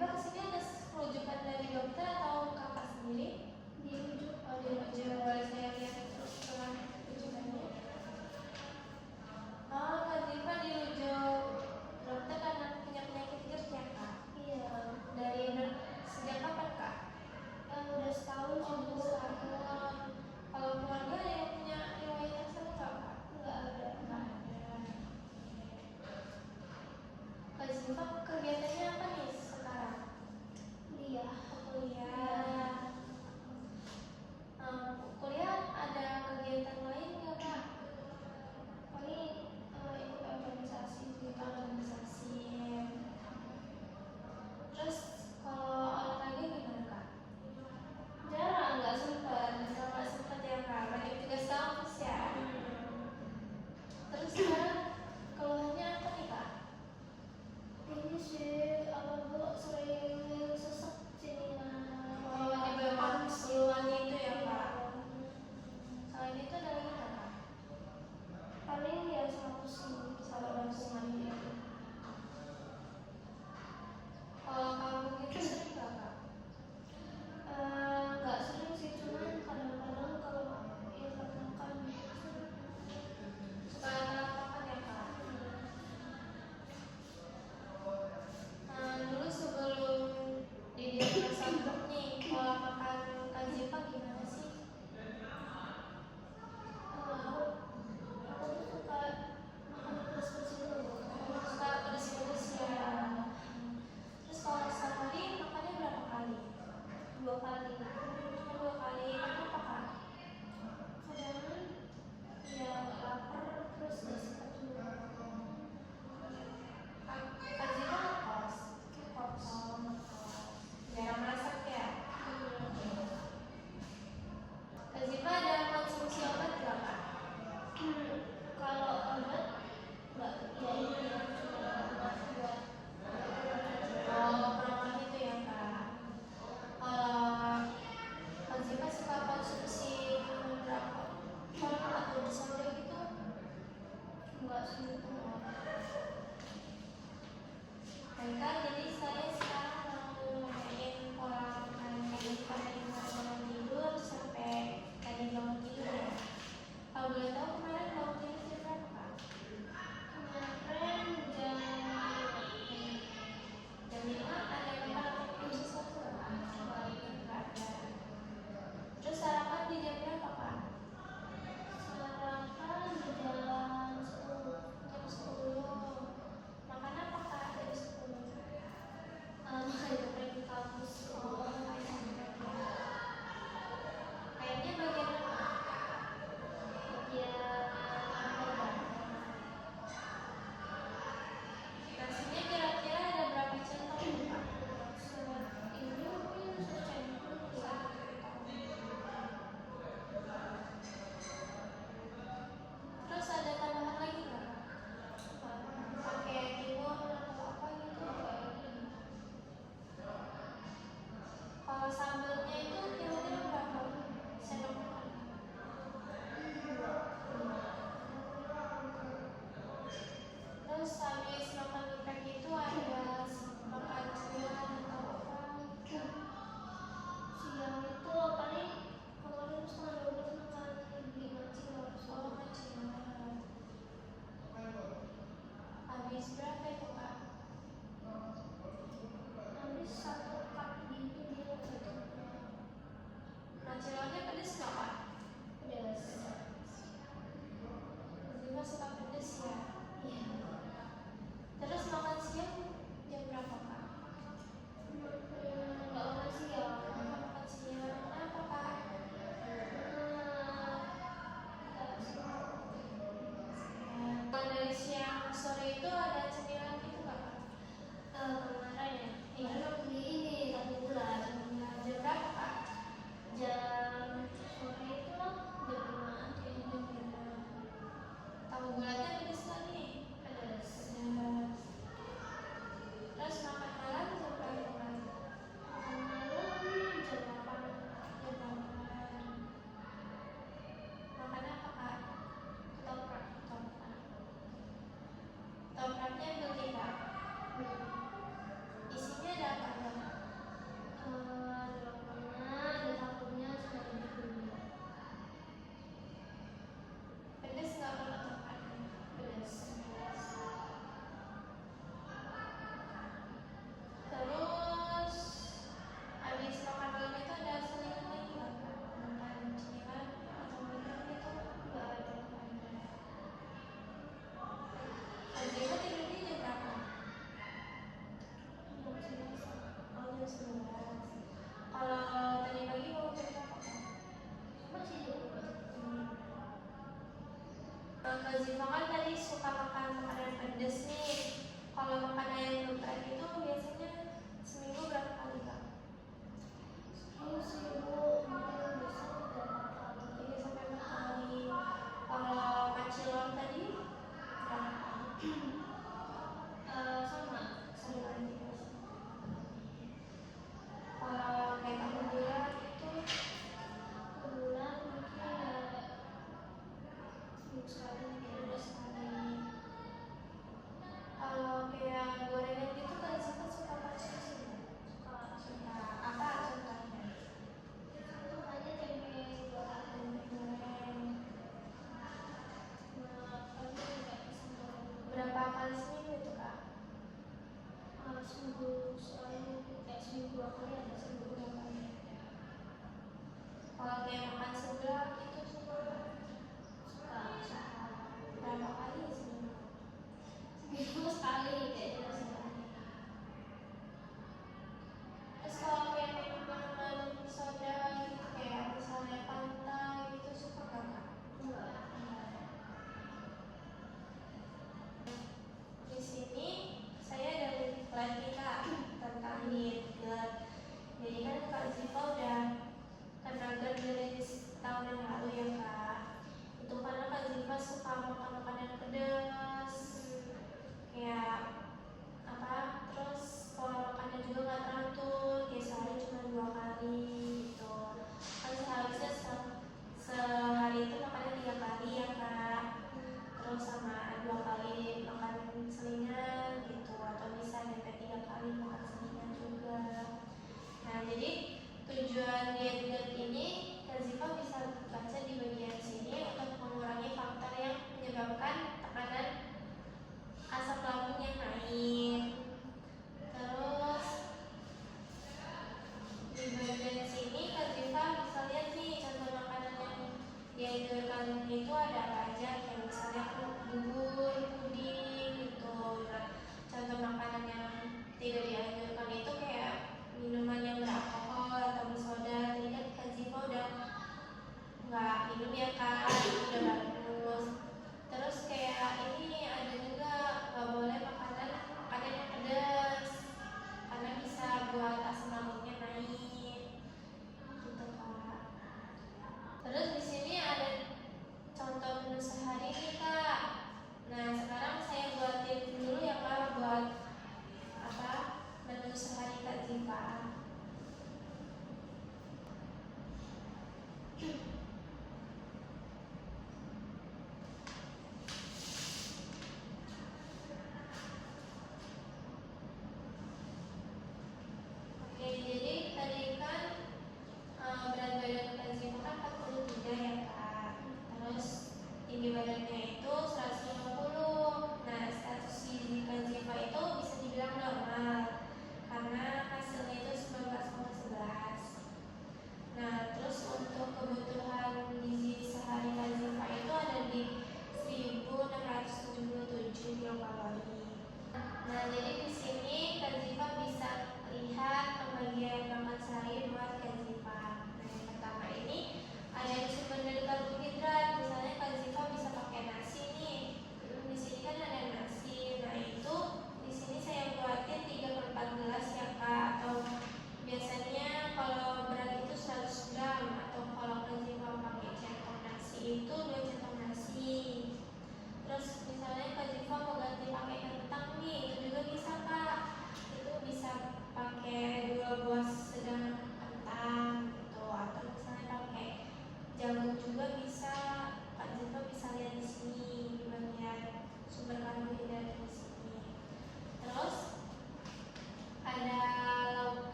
Ziva kesini ada rujukan dari dokter atau kakak sendiri? Dirujuk. Dirujuk. Boleh saya lihat setelah rujukannya? Oh, Kak Ziva dirujuk dokter karena punya penyakit GERD ya Kak? Iya. Dari sejak kapan Kak? Udah setahun sih. Oh, setahun. Kalau keluarga ada yang punya riwayat yang sama nggak Kak? Nggak ada. Nggak ada. Kak Ziva kegiatannya apa nih sekarang? Kuliah. Kuliah. Kuliah ada kegiatan lain nggak Kak? Paling ikut organisasi gitu. Organisasi. Terus kalau olahraga gimana Kak? Jarang, nggak sempat. Nggak sempat ya Kak, banyak tugas kampus ya. Terus sekarang keluhannya apa nih Kak? Ini sih apa Bu sering sesek sininya. Oh, di bawah keluhan itu ya Kak. Selain itu ada lagi nggak Kak? Paling ya sama pusing. Pusing. Kalau kamu itu sering nggak Kak? Nggak sering sih, cuman kadang-kadang kalau telat makan Suka makan ya Kak? Dulu sebelum didiagnosa GERD nih, pola makan Kak Ziva gimana sih? aku tuh suka makan pedas-pedas dulu. Suka pedas-pedas ya. Terus kalau sehari makannya berapa kali? 2 kali. Cuma 2 kali. Kenapa Kak? Kadang ya lapar terus nggak sempat juga. Kak Ziva ngekos? Ngekos. Jarang masak ya? Kak Ziva ada konsumsi obat nggak Kak? Kalau obat nggak, ya ini ya cuma obat buat Perawat itu ya Kak. Kalau Kak Ziva suka konsumsi berapa ton atau soda gitu? nggak sih. Baik Kak, jadi saya sekarang mau nanyain pola makan Kak Ziva dari bangun tidur sampai tadi bangun tidur ya. Kalau boleh tahu kemarin bangun tidur jam berapa Kak? Kemarin jam Jam 5 ada memang sesuatu nggak Kak? Nggak ada. Terus sarapan di jam berapa Kak? sarapan di jam 10. Jam 10. Makan apa Kak jam 10? Makan di kampus. Kayaknya bagian apa? Bagian apa ya? Nasinya kira-kira ada berapa centong Kak? Ini mungkin secangkir ya. Terus ada tambahan lagi nggak Kak? Pakai timun atau apa gitu? Kalau sambelnya itu kira-kira berapa sendok makan? Terus habis makan geprek itu ada makan cemilan atau apa? Siang itu paling kemarin setengah 12 makan beli cilor. Oh, makan cemilan. Habis berapa itu Kak? Habis 1 cup gitu dia gitu. Cilornya pedes nggak Kak? Pedas. Ziva suka pedes ya? Iya. Terus makan siang jam berapa Kak? Nggak makan siang. Makan siang, kenapa Kak? Nggak sih. Kalau dari siang sore itu ada cemilan gitu nggak Kak? Kemarin ya. Iya. Karena beli ini 1 bulan. Jam berapa Kak? Jam sore itu lah jam 5-an kayaknya. Jam 5. Tahu bulatnya pedes nggak nih? Pedas. Pedas. Terus makan malam jam berapa Kak? Makan malam jam 8. Jam 8. Makan apa Kak? Ketoprak. Topraknya beli Kak? Isinya ada apa? Ziva kan tadi suka makan makanan pedas nih. Kalau makan ayam geprek itu biasanya seminggu berapa kali Kak? Seminggu mungkin bisa 3-4 kali. 3 sampai 4 kali. Kalau macilor tadi berapa kali? Sama. Sebulan 3. Kalau kayak tahu bulat itu Sebulan mungkin ya seminggu sekali. 2 sekali. Kalau kayak gorengan gitu kan suka konsumsi nggak? Suka. Apa contohnya? Contohnya tempe goreng. Berapa kali seminggu itu Kak? Seminggu sekali, kayak seminggu 2 kali ada. Seminggu 2 kali. Kalau kayak makan seblak itu suka nggak? Suka. Berapa kali seminggu? Seminggu sekali kayaknya sekali. Terus kalau kayak minuman soda gitu kayak misalnya Fanta gitu suka nggak Kak? Enggak. Di sini saya ada lagi Kak tentang diet GERD. Jadi kan Kak Ziva udah kena GERD dari tahun yang lalu ya Kak. Itu karena Kak Ziva suka makan makanan pedas, kayak apa? Terus kalau makannya juga nggak teratur, kayak sehari cuma 2 kali gitu. Kan seharusnya sehari itu makannya 3 kali ya Kak. Terus sama 2 kali makan selingan gitu, atau bisa sampai 3 kali makan selingan juga. Nah jadi tujuan diet GERD ini Kak Ziva bisa baca di bagian sini untuk mengurangi faktor yang menyebabkan tekanan asam lambung yang naik. Terus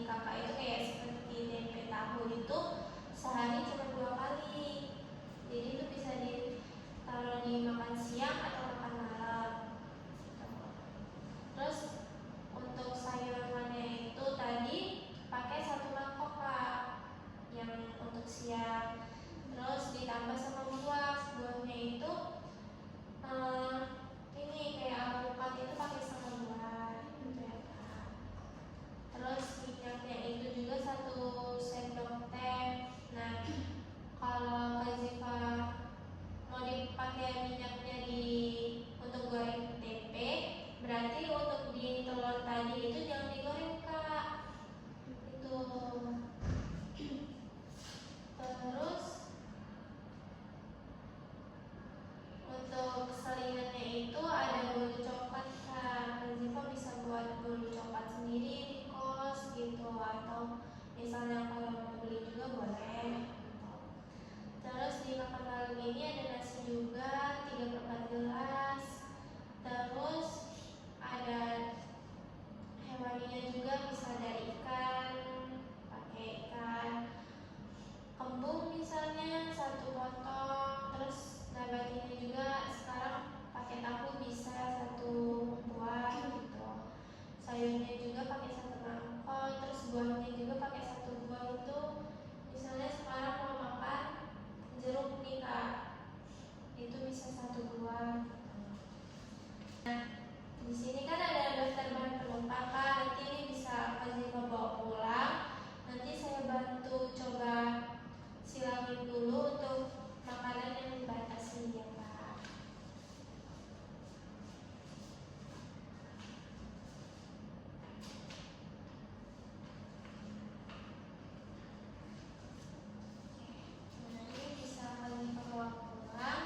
kakak itu kayak seperti tempe tahu itu sehari cuma 2 kali. Jadi itu bisa ditaruh di makan siang atau makan malam. Terus untuk sayurannya itu tadi pakai 1 mangkok kak, yang untuk siang. Terus ditambah sama buahnya itu ini kayak alpukat itu pakai setengah buah gitu ya kak. Terus minyaknya itu juga 1 sendok teh. Nah kalau Kak Ziva mau dipakai minyaknya untuk goreng tempe, berarti untuk di telur tadi itu jangan digoreng kak. Itu. Terus untuk selingannya itu ada bolu coklat kak. Kak Ziva bisa buat bolu coklat sendiri di kos gitu, atau misalnya kalau mau beli juga boleh gitu. Terus di makan malam ini ada nasi juga 3/4 gelas. Terus ada hewaninya juga, bisa dari ikan, pakai ikan kembung misalnya 1 potong. Terus nabatinya juga sekarang pakai tahu bisa 1 buah gitu. Sayurnya juga pakai 1 mangkok. Terus buahnya juga pakai 1 buah itu. Misalnya sekarang mau makan jeruk nih kak, itu bisa 1 buah. Nah di sini kan ada daftar bahan penumpang kak. Nanti ini bisa Kak Ziva bawa pulang. Nanti saya bantu coba silangin dulu untuk makanan yang dibatasi ya kak. Nah ini bisa Kak Ziva bawa pulang.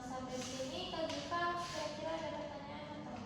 Sampai sini Kak Ziva kira-kira ada pertanyaan atau?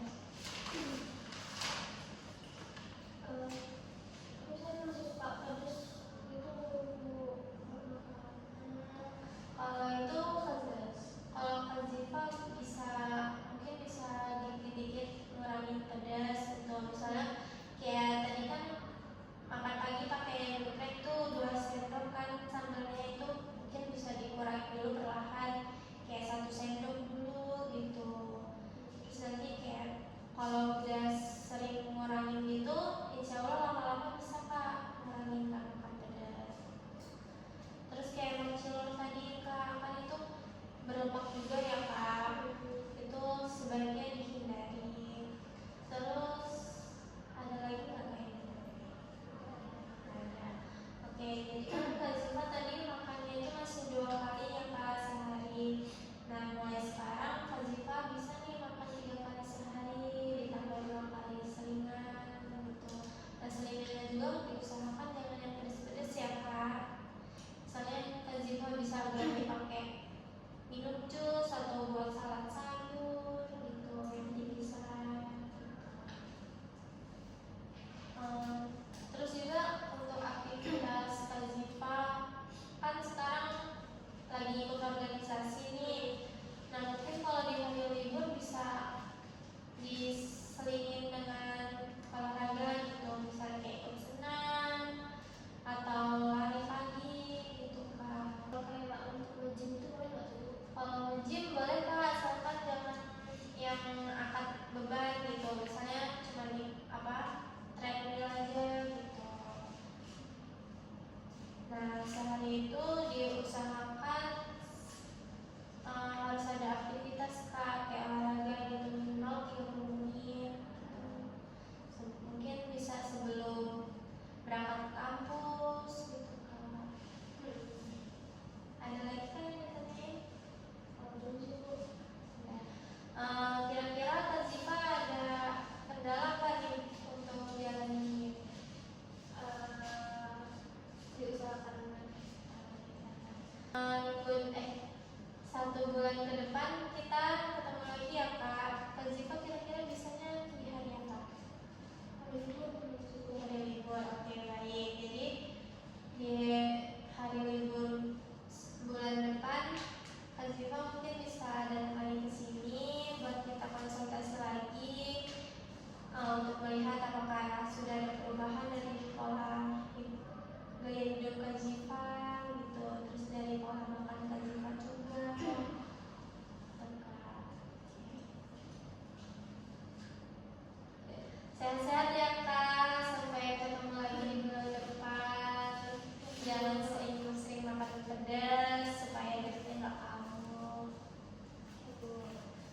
jangan sering makan pedas supaya beratnya nggak kambuh.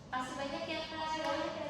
Makasih banyak ya kak.